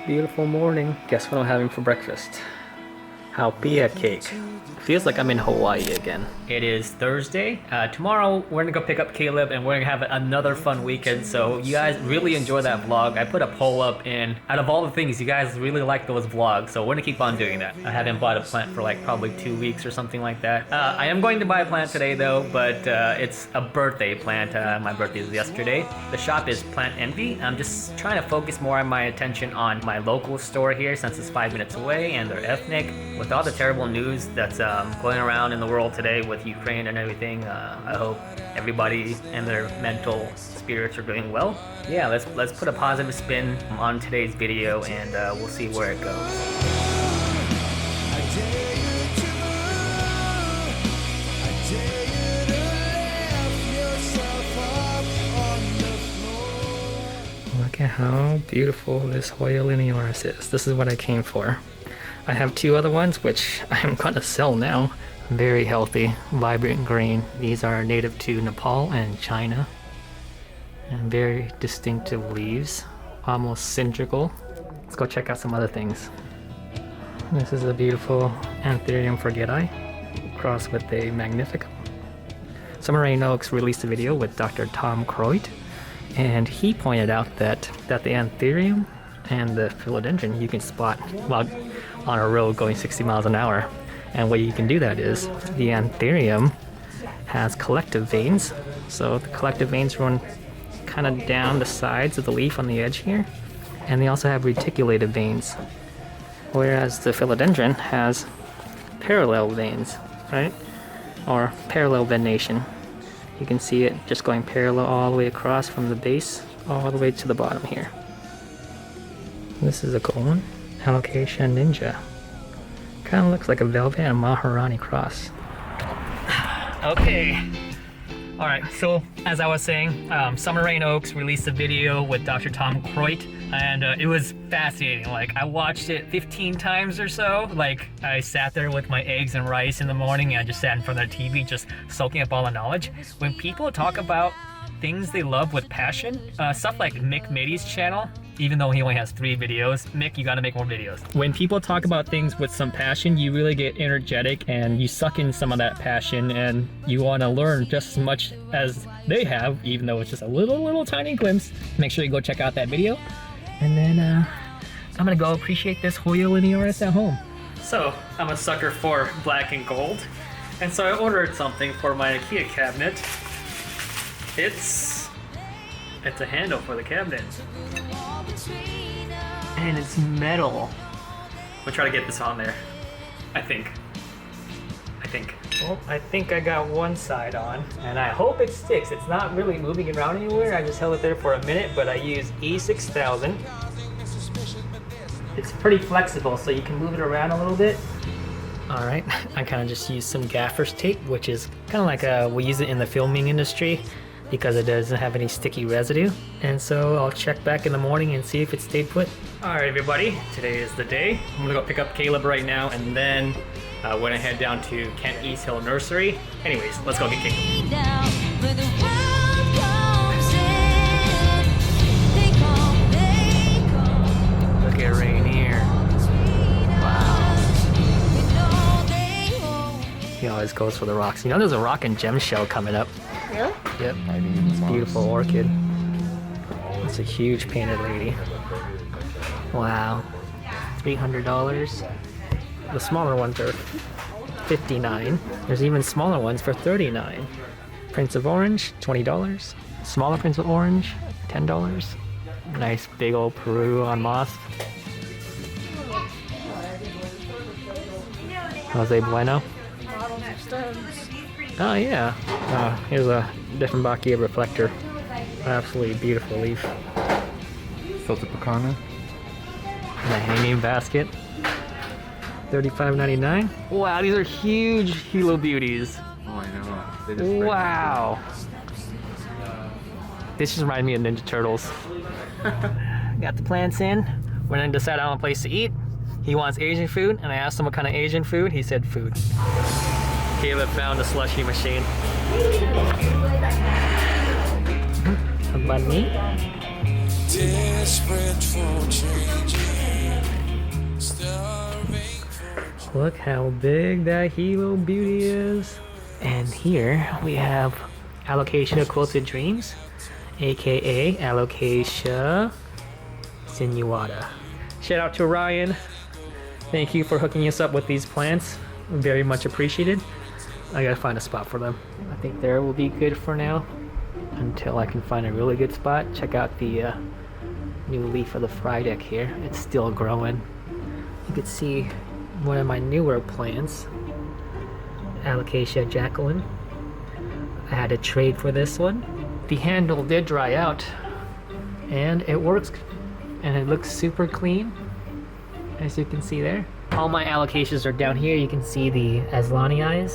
Beautiful morning. Guess what I'm having for breakfast? Halpia cake. Feels like I'm in Hawaii again. It is Thursday. Tomorrow we're gonna go pick up Caleb and we're gonna have another fun weekend. So you guys really enjoy that vlog. I put a poll up and out of all the things, you guys really like those vlogs. So we're gonna keep on doing that. I haven't bought a plant for like probably 2 weeks or something like that. I am going to buy a plant today though, but it's a birthday plant. My birthday is yesterday. The shop is Plant Envy. I'm just trying to focus more on my attention on my local store here since it's 5 minutes away and they're ethnic. With all the terrible news that's going around in the world today with Ukraine and everything, I hope everybody and their mental spirits are doing well. Yeah, let's put a positive spin on today's video and we'll see where it goes. Look at how beautiful this Hoya linearis is. This is what I came for. I have two other ones, which I'm gonna sell now. Very healthy, vibrant green. These are native to Nepal and China. And very distinctive leaves, almost cylindrical. Let's go check out some other things. This is a beautiful Anthurium forgeti, crossed with a Magnificum. Summer Rain Oaks released a video with Dr. Tom Croit, and he pointed out that the Anthurium and the philodendron you can spot while on a road going 60 miles an hour. And what you can do that is the Anthurium has collective veins. So the collective veins run kind of down the sides of the leaf on the edge here. And they also have reticulated veins. Whereas the philodendron has parallel veins, right? Or parallel venation. You can see it just going parallel all the way across from the base all the way to the bottom here. This is a cool one. Alocasia ninja. Kind of looks like a velvet and Maharani cross. Okay. Alright, so as I was saying, Summer Rain Oaks released a video with Dr. Tom Croit, and it was fascinating. Like, I watched it 15 times or so. Like, I sat there with my eggs and rice in the morning, and I just sat in front of the TV just soaking up all the knowledge. When people talk about things they love with passion, stuff like Mick Mitty's channel, even though he only has 3 videos, Mick, you gotta make more videos. When people talk about things with some passion, you really get energetic and you suck in some of that passion and you wanna learn just as much as they have, even though it's just a little tiny glimpse. Make sure you go check out that video. And then I'm gonna go appreciate this Hoya linearis at home. So, I'm a sucker for black and gold. And so I ordered something for my IKEA cabinet. It's a handle for the cabinet. And it's metal. We'll try to get this on there. I think. Well, I think I got one side on, and I hope it sticks. It's not really moving around anywhere. I just held it there for a minute, but I use E6000. It's pretty flexible, so you can move it around a little bit. All right, I kind of just used some gaffer's tape, which is kind of like we use it in the filming industry, because it doesn't have any sticky residue. And so I'll check back in the morning and see if it stayed put. All right, everybody, today is the day. I'm gonna go pick up Caleb right now, and then we're gonna head down to Kent East Hill Nursery. Anyways, let's go get Caleb. Look at Rainier. Wow. He always goes for the rocks. You know there's a rock and gem show coming up. Really? Yep. It's a beautiful orchid. It's a huge painted lady. Wow. $300. The smaller ones are $59. There's even smaller ones for $39. Prince of Orange, $20. Smaller Prince of Orange, $10. Nice big old Peru on moss. Jose Bueno. Oh yeah, here's a Dieffenbachia reflector. Absolutely beautiful leaf. Filter Picana. And a hanging basket. $35.99. Wow, these are huge Hilo Beauties. Oh, I know. They just Wow. This just reminds me of Ninja Turtles. Got the plants in. We're gonna decide on a place to eat. He wants Asian food, and I asked him what kind of Asian food. He said food. Caleb found a slushy machine. A banh mi. Desperate for change. Look how big that Hilo beauty is. And here we have Alocasia Quilted Dreams, aka Alocasia sinuata. Shout out to Ryan. Thank you for hooking us up with these plants. Very much appreciated. I gotta find a spot for them. I think there will be good for now until I can find a really good spot. Check out the new leaf of the Friedeck here. It's still growing. You can see one of my newer plants, Alocasia Jacqueline. I had to trade for this one. The handle did dry out and it works and it looks super clean, as you can see there. All my allocations are down here. You can see the Aslanii.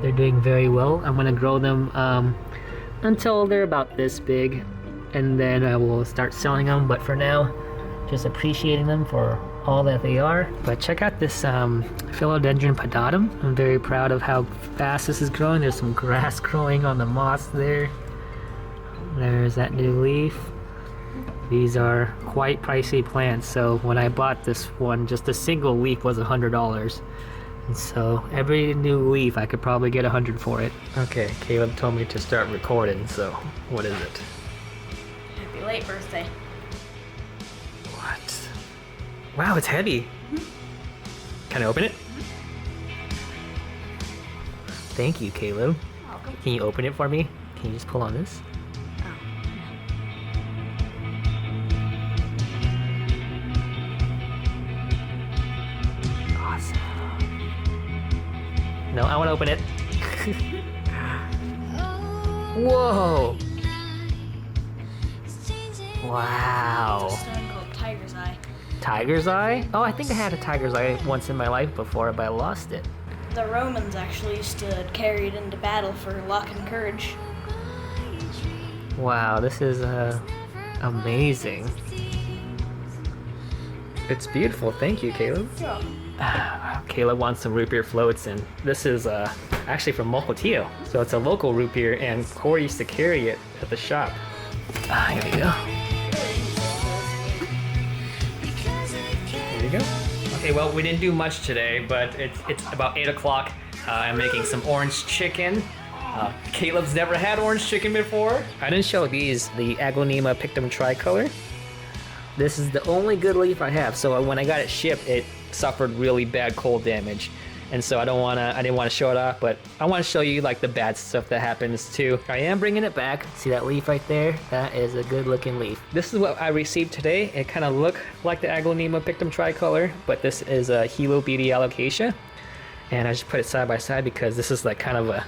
They're doing very well. I'm gonna grow them until they're about this big, and then I will start selling them. But for now, just appreciating them for all that they are. But check out this Philodendron pedatum. I'm very proud of how fast this is growing. There's some grass growing on the moss there. There's that new leaf. These are quite pricey plants, so when I bought this one, just a single leaf was $100. And so every new leaf, I could probably get 100 for it. Okay, Caleb told me to start recording, so what is it? Happy late birthday. What? Wow, it's heavy. Can I open it? Thank you, Caleb. Welcome. Can you open it for me? Can you just pull on this? No, I want to open it. Whoa! Wow. It's a stone called Tiger's Eye. Tiger's Eye? Oh, I think I had a Tiger's Eye once in my life before, but I lost it. The Romans actually used to carry it into battle for luck and courage. Wow, this is amazing. It's beautiful. Thank you, Caleb. Yeah. Caleb wants some root beer floats, and this is actually from Mokotio. So it's a local root beer, and Corey used to carry it at the shop. Here we go. Here we go. Okay, well, we didn't do much today, but it's about 8 o'clock. I'm making some orange chicken. Caleb's never had orange chicken before. I didn't show these, the Aglonema pictum tricolor. This is the only good leaf I have, so when I got it shipped, it suffered really bad cold damage, and so I didn't want to show it off, but I want to show you like the bad stuff that happens too. I am bringing it back. See that leaf right there? That is a good looking leaf. This is what I received today. It kind of looked like the Aglonema pictum tricolor, but this is a Hilo Beauty Alocasia, and I just put it side by side because this is like kind of a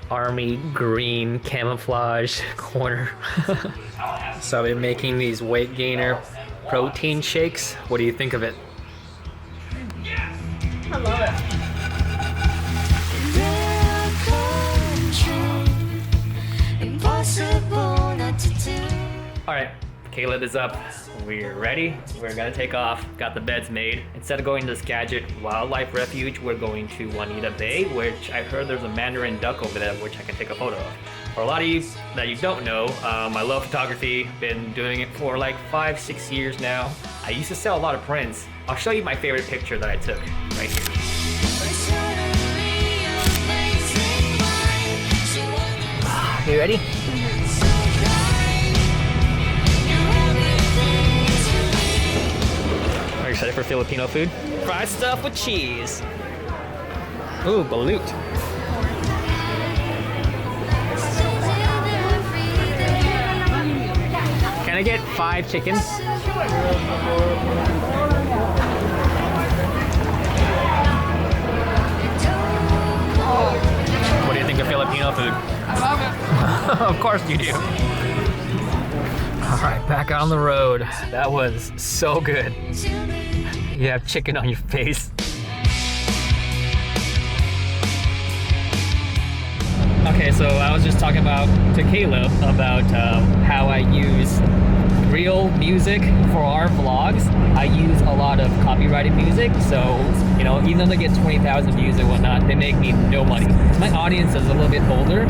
army green camouflage corner. So I've been making these weight gainer protein shakes. What do you think of it? I love it. All right, Caleb is up. We're ready. We're gonna take off. Got the beds made. Instead of going to the Skagit Wildlife Refuge, we're going to Juanita Bay, which I heard there's a mandarin duck over there, which I can take a photo of. For a lot of you that you don't know, I love photography. Been doing it for like 5-6 years now. I used to sell a lot of prints. I'll show you my favorite picture that I took right here. You ready? Are you excited for Filipino food? Fried stuff with cheese. Ooh, balut. Can I get 5 chickens? What do you think of Filipino food? I love it. Of course you do. All right, back on the road. That was so good. You have chicken on your face. Okay, so I was just talking to Caleb about how I use real music for our vlogs. I use a lot of copyright copyrighted music, so you know, even though they get 20,000 views and whatnot, they make me no money. My audience is a little bit older.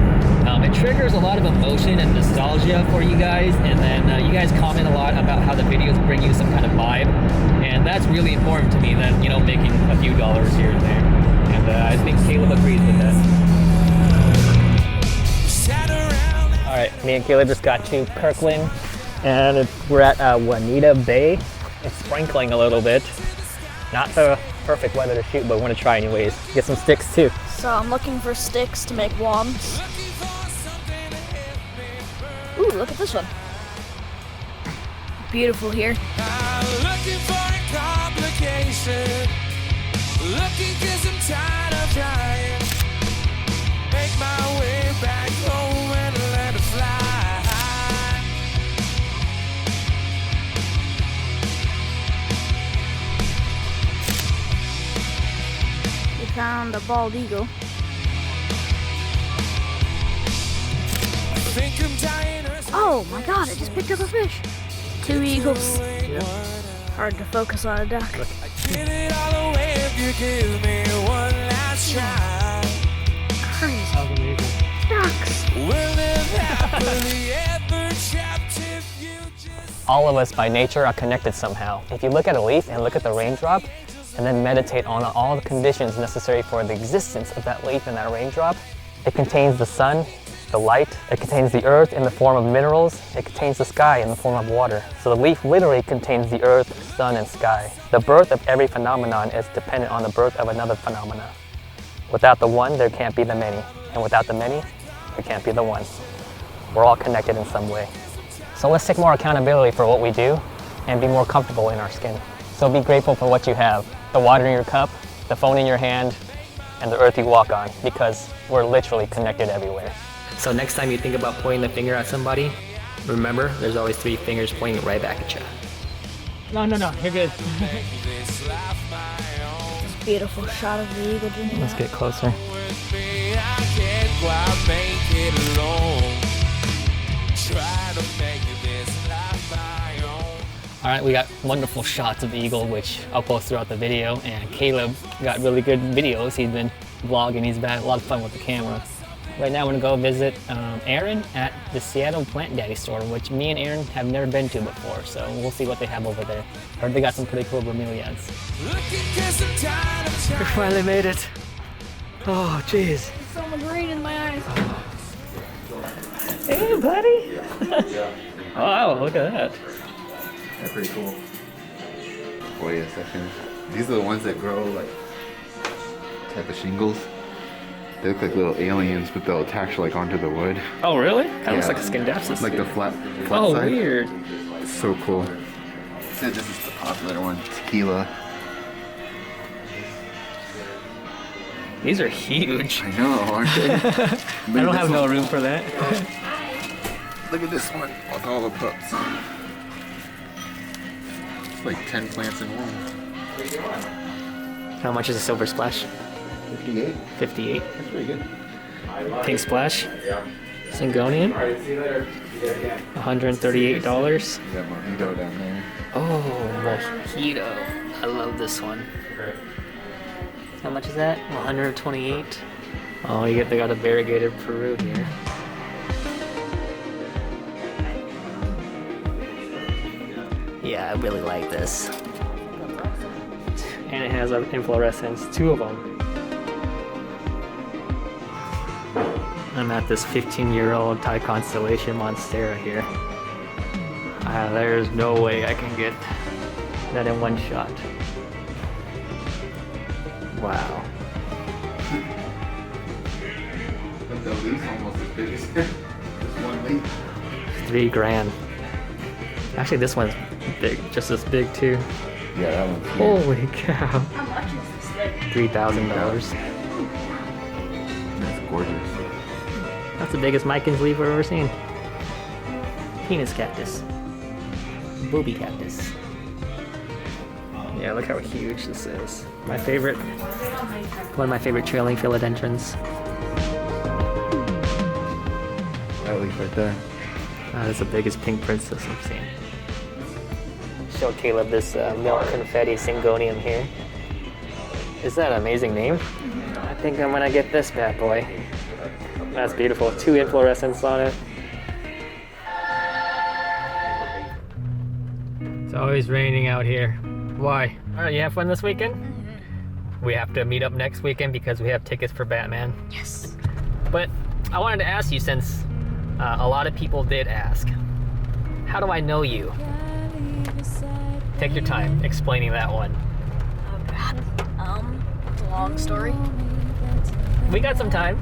It triggers a lot of emotion and nostalgia for you guys, and then you guys comment a lot about how the videos bring you some kind of vibe, and that's really important to me than, you know, making a few dollars here and there. And I think Caleb agrees with that. All right, me and Caleb just got to Kirkland, and we're at Juanita Bay. It's sprinkling a little bit. Not the perfect weather to shoot, but we're gonna try anyways. Get some sticks too. So I'm looking for sticks to make wands. Ooh, look at this one. Beautiful here. Looking for a complication. Looking 'cause I'm tired of trying. Make my way back home and let it fly. We found a bald eagle. Think I'm dying or Oh my god, I just picked up a fish. 2 eagles. Hard to focus on a duck. get it all away if you give me one last try. Crazy. Ducks. We'll live happily ever trapped if you just. All of us by nature are connected somehow. If you look at a leaf and look at the raindrop, and then meditate on all the conditions necessary for the existence of that leaf and that raindrop, it contains the sun, the light, it contains the earth in the form of minerals, it contains the sky in the form of water. So the leaf literally contains the earth, sun, and sky. The birth of every phenomenon is dependent on the birth of another phenomena. Without the one, there can't be the many. And without the many, there can't be the one. We're all connected in some way. So let's take more accountability for what we do and be more comfortable in our skin. So be grateful for what you have. The water in your cup, the phone in your hand, and the earth you walk on, because we're literally connected everywhere. So next time you think about pointing the finger at somebody, remember, there's always 3 fingers pointing right back at you. No, you're good. Beautiful shot of the eagle. Let's get closer. With me, I can't quite make it alone. Try to make this life my own. All right, we got wonderful shots of the eagle, which I'll post throughout the video, and Caleb got really good videos. He's been vlogging, he's had a lot of fun with the camera. Right now, I'm gonna go visit Aaron at the Seattle Plant Daddy store, which me and Aaron have never been to before, so we'll see what they have over there. Heard they got some pretty cool bromeliads. We finally made it. Oh, jeez. So much rain in my eyes. Hey, buddy. Wow, look at that. That's pretty cool. Wait a second. These are the ones that grow like type of shingles. They look like little aliens, but they'll attach like onto the wood. Oh, really? Kind of looks like a scindapsus. Like the flat Oh, side. weird. It's so cool. So this is the popular one, tequila. These are huge. I know, aren't they? I don't have no room for that. Look at this one with all the pups. It's like 10 plants in one. How much is a silver splash? 58. 58. That's pretty good. Pink splash. Syngonian. $138. We got mojito down there. Oh, mojito. I love this one. How much is that? 128. Oh, they got a variegated Peru here. Yeah, I really like this. And it has an inflorescence, 2 of them. I'm at this 15-year-old Thai constellation Monstera here. There's no way I can get that in one shot. Wow. But the leaf's almost as big as this one leaf. $3,000. Actually, this one's big, just as big too. Yeah, that one's huge. Holy cow. How much is this thing? $3,000. That's gorgeous. That's the biggest Micans leaf I've ever seen. Penis cactus. Booby cactus. Yeah, look how huge this is. My favorite, one of my favorite trailing philodendrons. That leaf right there. That is the biggest pink princess I've seen. show Caleb this milk confetti syngonium here. Is that an amazing name? I think I'm gonna get this bad boy. That's beautiful. 2 inflorescents on it. It's always raining out here. Why? Alright, you have fun this weekend? We have to meet up next weekend because we have tickets for Batman. Yes. But I wanted to ask you, since a lot of people did ask, how do I know you? Take your time explaining that one. Oh God. It's a long story. We got some time.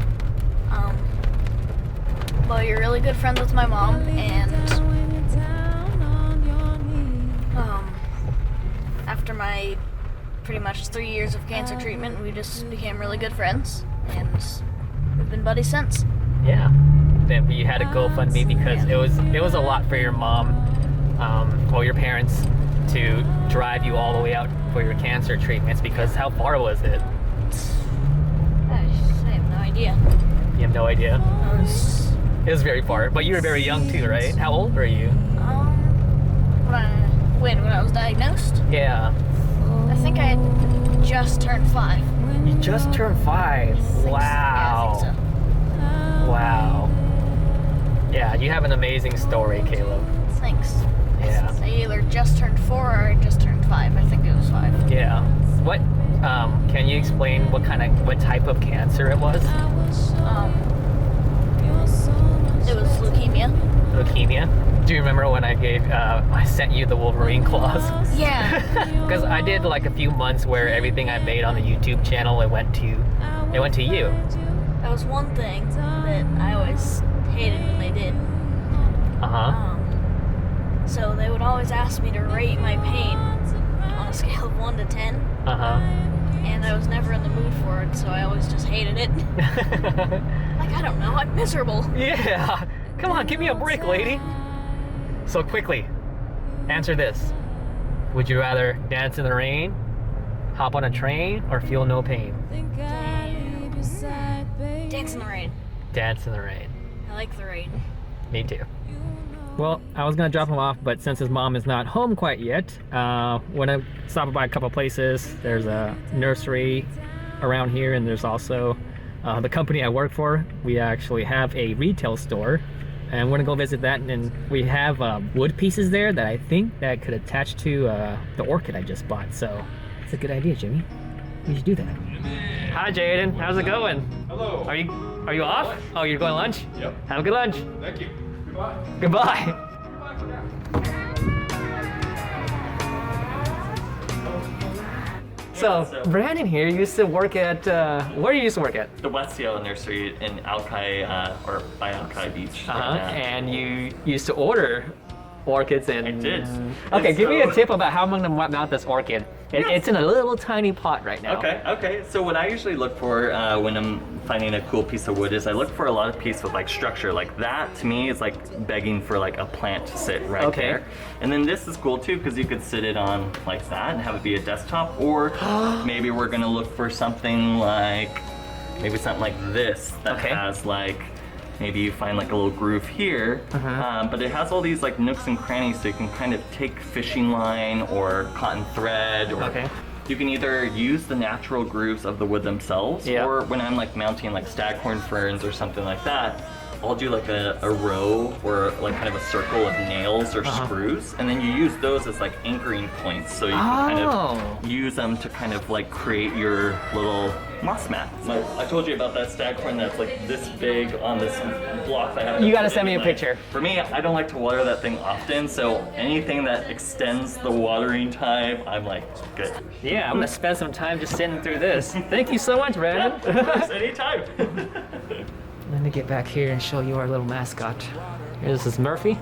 Well, you're really good friends with my mom, and after my pretty much 3 years of cancer treatment, we just became really good friends, and we've been buddies since. Yeah. Then you had a GoFundMe because it was a lot for your mom, or your parents, to drive you all the way out for your cancer treatments. Because how far was it? I have no idea. You have no idea. I was, It was very far, but you were very young too, right? How old were you? when I was diagnosed, Yeah. I think I had just turned 5. You just turned 5. Wow. Yeah, I think so. Wow. Yeah, you have an amazing story, Caleb. Thanks. Yeah. I either just turned 4 or I just turned 5. I think it was 5. Yeah. What? Can you explain what type of cancer it was? It was leukemia. Leukemia. Do you remember when I sent you the Wolverine claws? Yeah. Because I did like a few months where everything I made on the YouTube channel it went to you. That was one thing that I always hated when they did. So they would always ask me to rate my pain on a scale of 1 to 10. And I was never in the mood for it, so I always just hated it. Like, I don't know, I'm miserable. Yeah. Come on, give me a break, lady. So quickly, answer this. Would you rather dance in the rain, hop on a train, or feel no pain? Dance in the rain. Dance in the rain. I like the rain. Me too. Well, I was gonna drop him off, but since his mom is not home quite yet, when I stop by a couple places, there's a nursery around here, and there's also the company I work for. We actually have a retail store, and we're gonna go visit that. And we have wood pieces there that I think that could attach to the orchid I just bought. So it's a good idea, Jimmy. We should do that. Hi, Jaden. How's it going? Hello. Are you off? Oh, you're going lunch? Yep. Have a good lunch. Thank you. Goodbye. Goodbye. So Brandon here used to work at where you used to work at? The West Seattle Nursery in Alki, or by Alki Beach. And you used to order orchids and... I did. Okay, And give me a so- tip about how I'm going to mount this orchid. It's in a little tiny pot right now. Okay. So what I usually look for when I'm finding a cool piece of wood is I look for a lot of piece with like structure. Like that to me is like begging for like a plant to sit right there. And then this is cool too because you could sit it on like that and have it be a desktop. Or maybe we're gonna look for something like this that has like, maybe you find like a little groove here, but it has all these like nooks and crannies so you can kind of take fishing line or cotton thread, or you can either use the natural grooves of the wood themselves, or when I'm like mounting like staghorn ferns or something like that, I'll do like a row or like kind of a circle of nails or screws, and then you use those as like anchoring points, so you can kind of use them to kind of like create your little moss mat. I told you about that staghorn that's like this big on this block I have. You gotta send me a picture. For me, I don't like to water that thing often, so anything that extends the watering time, I'm like, good. Yeah, I'm gonna spend some time just sitting through this. Thank you so much, Brandon. Of course, anytime. Let me get back here and show you our little mascot. This is Murphy.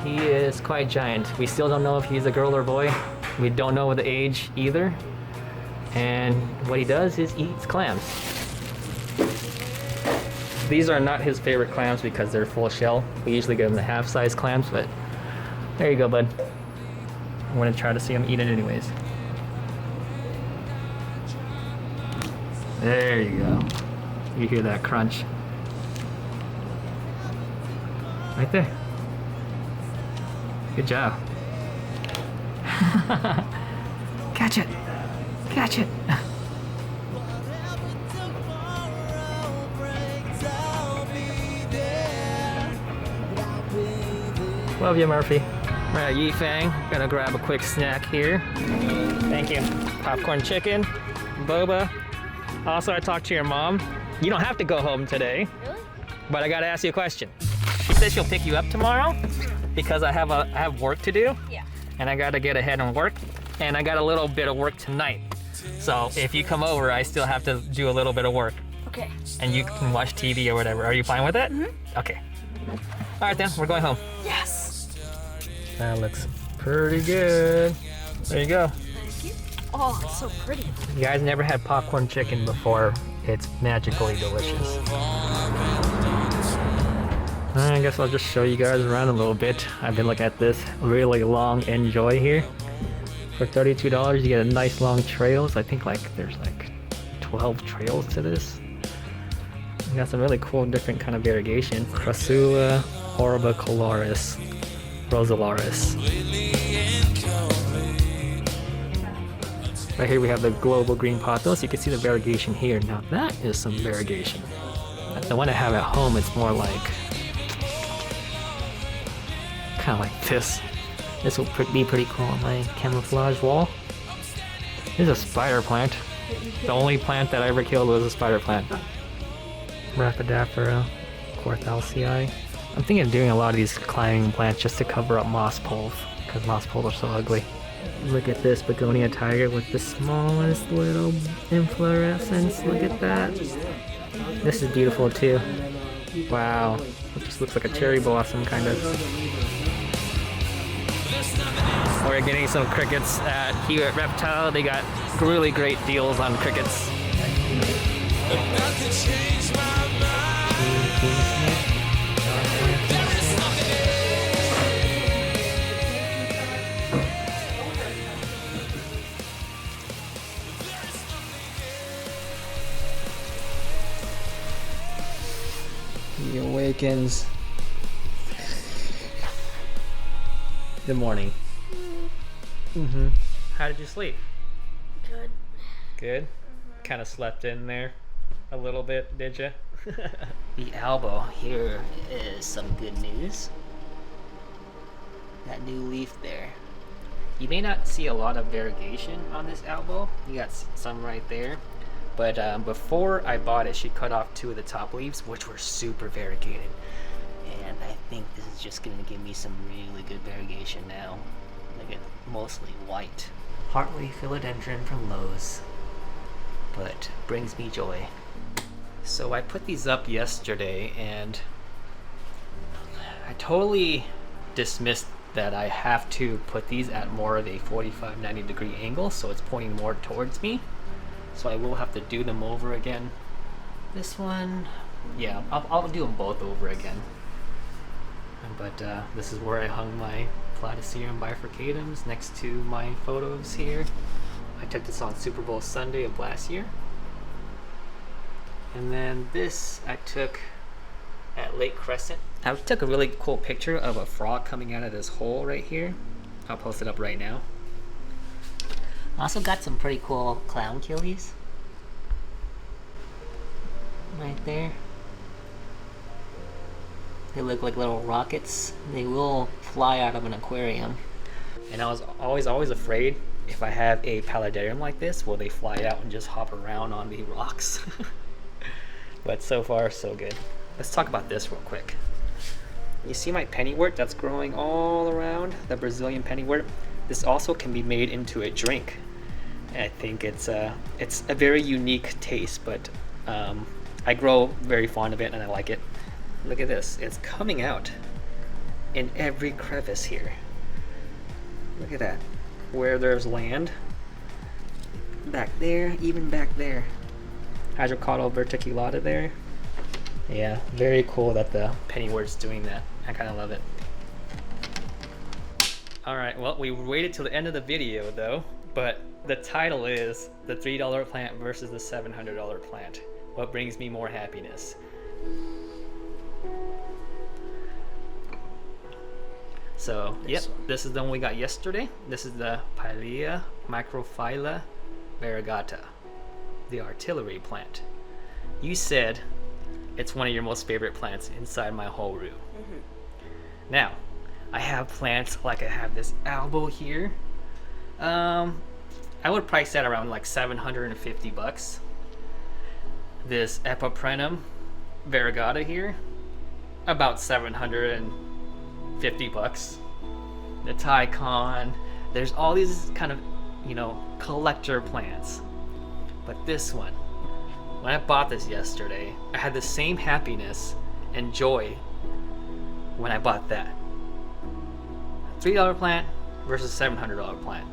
He is quite giant. We still don't know if he's a girl or boy. We don't know the age either. And what he does is eats clams. These are not his favorite clams because they're full shell. We usually give him the half-size clams, but there you go, bud. I'm gonna try to see him eat it anyways. There you go. You hear that crunch. Right there. Good job. Catch it. Catch it. Love you, Murphy. All right, Yifang, gonna grab a quick snack here. Thank you. Popcorn chicken, boba. Also, I talked to your mom. You don't have to go home today. Really? But I gotta ask you a question. She said she'll pick you up tomorrow because I have work to do. Yeah. And I gotta get ahead on work. And I got a little bit of work tonight. So if you come over, I still have to do a little bit of work. Okay. And you can watch TV or whatever. Are you fine with it? Mm-hmm. Okay. All right then, we're going home. Yes. That looks pretty good. There you go. Thank you. Oh, it's so pretty. You guys never had popcorn chicken before. It's magically delicious. I guess I'll just show you guys around a little bit. I've been looking at this really long Enjoy here. For $32, you get a nice long trails. I think there's 12 trails to this. You got some really cool different kind of variegation. Crassula, Orbicularis, Rosalaris. Right here we have the global green pothos. You can see the variegation here. Now that is some variegation. The one I have at home, it's more like kind of like this. This will be pretty cool on my camouflage wall. This is a spider plant. The only plant that I ever killed was a spider plant. Rapidaphora, Quarthalcii. I'm thinking of doing a lot of these climbing plants just to cover up moss poles, because moss poles are so ugly. Look at this begonia tiger with the smallest little inflorescence. Look at that. This is beautiful too. Wow. It just looks like a cherry blossom kind of. We're getting some crickets here at Reptile. They got really great deals on crickets. He awakens. Good morning. How did you sleep? Good. Good? Kind of slept in there a little bit, did you? The elbow. Here is some good news. That new leaf there. You may not see a lot of variegation on this elbow. You got some right there. But before I bought it, she cut off 2 of the top leaves, which were super variegated. And I think this is just going to give me some really good variegation now. Look at mostly white. Partly philodendron from Lowe's, but brings me joy. So I put these up yesterday, and I totally dismissed that I have to put these at more of a 45-90 degree angle, so it's pointing more towards me. So I will have to do them over again. This one, yeah, I'll do them both over again. But this is where I hung my Platycerum bifurcatums next to my photos here. I took this on Super Bowl Sunday of last year. And then this I took at Lake Crescent. I took a really cool picture of a frog coming out of this hole right here. I'll post it up right now. Also got some pretty cool clown killies. Right there. They look like little rockets. They will fly out of an aquarium. And I was always afraid if I have a paludarium like this, will they fly out and just hop around on the rocks? But so far, so good. Let's talk about this real quick. You see my pennywort that's growing all around, the Brazilian pennywort? This also can be made into a drink. And I think it's a very unique taste, but I grow very fond of it and I like it. Look at this, it's coming out in every crevice here. Look at that, where there's land. Back there, even back there. Hydrocotyle verticulata there. Yeah, very cool that the pennywort's doing that. I kind of love it. Alright, well, we waited till the end of the video though, but the title is the $3 plant versus the $700 plant. What brings me more happiness? So, yep, this is the one we got yesterday. This is the Pilea microphylla variegata, the artillery plant. You said it's one of your most favorite plants inside my whole room. Now, I have plants like I have this albo here. I would price that around like $750. This Epiprenum variegata here, about $750. The Tycon, there's all these kind of, you know, collector plants. But this one, when I bought this yesterday, I had the same happiness and joy when I bought that. $3 plant versus $700 plant.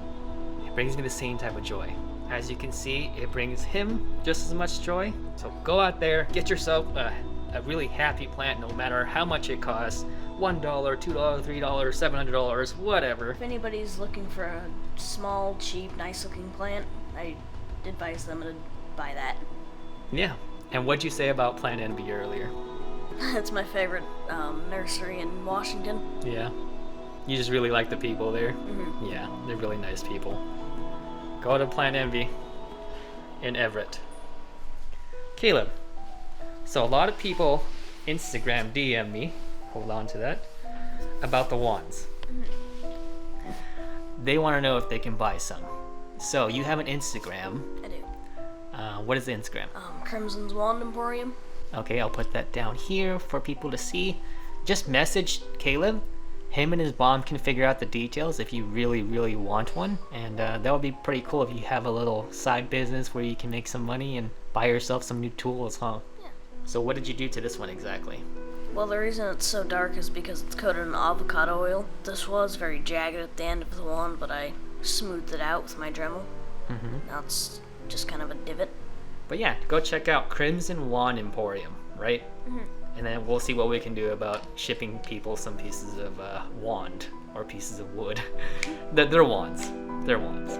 It brings me the same type of joy. As you can see, it brings him just as much joy. So go out there, get yourself a really happy plant, no matter how much it costs. $1, $2, $3, $700, whatever. If anybody's looking for a small, cheap, nice-looking plant, I advise them to buy that. Yeah. And what'd you say about Plant Envy earlier? It's my favorite nursery in Washington. Yeah. You just really like the people there? Yeah, they're really nice people. Go to Plant Envy in Everett. Caleb, so a lot of people Instagram DM me, hold on to that, about the wands. They want to know if they can buy some. So you have an Instagram. I do. What is the Instagram? Crimson's Wand Emporium. Okay, I'll put that down here for people to see. Just message Caleb. Him and his mom can figure out the details if you really, really want one. And that would be pretty cool if you have a little side business where you can make some money and buy yourself some new tools, huh? Yeah. So what did you do to this one exactly? Well, the reason it's so dark is because it's coated in avocado oil. This was very jagged at the end of the wand, but I smoothed it out with my Dremel. Now it's just kind of a divot. But yeah, go check out Crimson Wand Emporium, right? And then we'll see what we can do about shipping people some pieces of wand or pieces of wood. They're wands. They're wands.